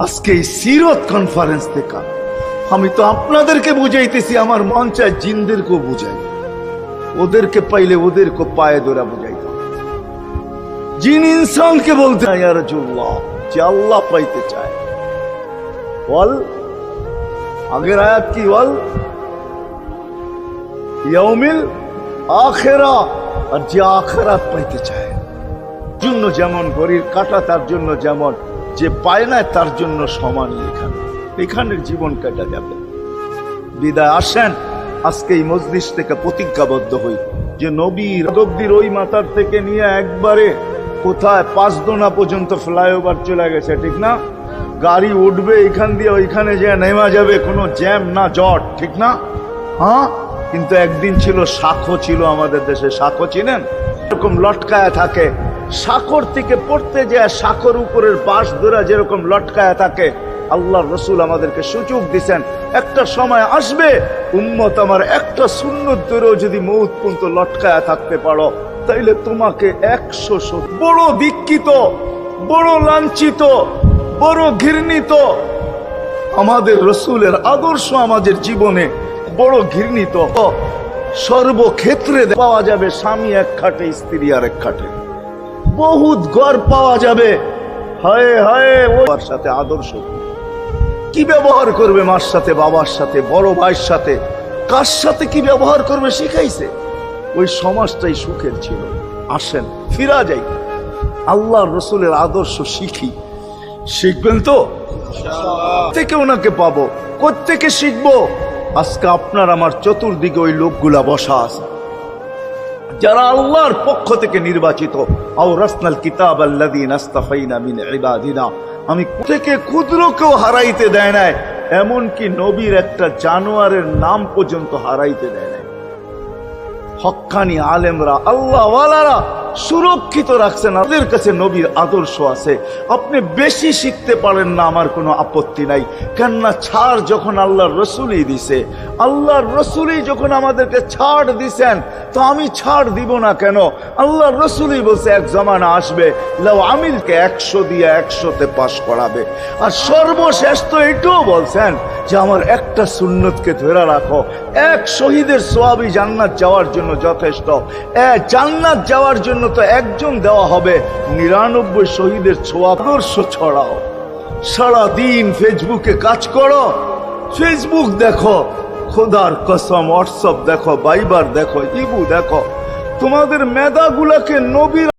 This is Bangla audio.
আজকে এই সিরত কনফারেন্স থেকে আমি তো আপনাদেরকে বুঝাইতেছি, আমার মন চায় জিনদেরকেও বুঝাই, ওদেরকে পাইলে ওদেরকে পায়ে ধরা বুঝাইতাম। জিন ইনসানকে বলতে ইয়া রাসূলুল্লাহ, যে আল্লাহ পাইতে চায় বল, আগের আয়াত কি বল, ইয়াউমিল আখিরা, আর যে আখিরাত পাইতে চায় জন্য যেমন ঘড়ির কাঁটা তার জন্য যেমন, যে পায় না তার জন্য সমান। এখানের জীবন কাটা যাবে। বিদায় আসেন আজকে এই মজলিস থেকে প্রতিজ্ঞাবদ্ধ হই যে নবীর নবীর ওই মাথার থেকে নিয়ে একবারে কোথায় পাঁচদোনা পর্যন্ত ফ্লাইওভার চলে গেছে, ঠিক না? গাড়ি উঠবে এখান দিয়ে ওইখানে যে নেমা যাবে, কোনো জ্যাম না জট, ঠিক না? হ্যাঁ, কিন্তু একদিন ছিল শাখো, ছিল আমাদের দেশে শাখো, চিনেন? এরকম লটকায়া থাকে, শাখর থেকে পড়তে যায় শাখর উপরের বাঁশ ধরে যেরকম লটকায়া থাকে। আল্লাহর রাসূল আমাদেরকে সুযোগ দিচ্ছেন, একটা সময় আসবে উম্মত আমার একটা সুন্নত ধরেও যদি মউত পর্যন্ত লটকায়া থাকতে পারো তাইলে তোমাকে 100 বড় দীক্ষিত, বড় লাঞ্ছিত, বড় ঘৃণিত। আমাদের রাসূলের আদর্শ আমাদের জীবনে বড় ঘৃণিত। সর্বক্ষেত্রে পাওয়া যাবে স্বামী এক খাটে, স্ত্রী আর এক খাটে, বহুত গড় পাওয়া যাবে। হায় হায়, ওর সাথে আদর্শ কি ব্যবহার করবে, মার সাথে, বাবার সাথে, বড় ভাইয়ের সাথে, কার সাথে কি ব্যবহার করবে শিখাইছে। ওই সমাজটাই সুখের ছিল। আসেন ফিরা যাই, আল্লাহর রাসূলের আদর্শ শিখি। শিখবেন তো? থেকে ওনাকে পাবো, কোত্থেকে শিখবো? আজকে আপনার আমার চতুর্দিকে ওই লোকগুলা বসা আছে যারা আল্লাহর পক্ষ থেকে নির্বাচিত। আওরাসনাল কিতাব আল্লাযীনা ইসতাফাইনা মিন ইবাদিনা। আমি থেকে ক্ষুদ্রকেও হারাইতে দেয় নাই, এমনকি নবীর একটা জানোয়ারের নাম পর্যন্ত হারাইতে দেয় নাই। হক্কানি আলেমরা, আল্লাহওয়ালারা সুরক্ষিত রাখছেন, আমাদের কাছে নবীর আদর্শ আছে। আপনি বেশি শিখতে পারেন না, আমার কোনো আপত্তি নাই। কেননা ছাড় যখন আল্লাহর রাসূলই দিছে, আল্লাহর রাসূলই যখন আমাদেরকে ছাড় দিছেন, তো আমি ছাড় দিব না কেন? আল্লাহর রাসূলই বলছে এক জামানা আসবে লাউ আমিলকে 100 দিয়ে 100তে পাশ করাবে। আর সর্বশেষ তো এটাও বলছেন যে আমার একটা সুন্নতকে ধরে রাখো, এক শহীদের সওয়াবই জান্নাত যাওয়ার জন্য যথেষ্ট। জান্নাত যাওয়ার জন্য তো একজন দেওয়া হবে, 99 শহীদের সওয়াব। আদর্শ ছড়াও, সারাদিন ফেসবুকে কাজ করো, ফেসবুক দেখো, খোদার কসম হোয়াটসঅ্যাপ দেখো, ভাইবার দেখো, ইবু দেখো, তোমাদের মেধাগুলাকে নবীর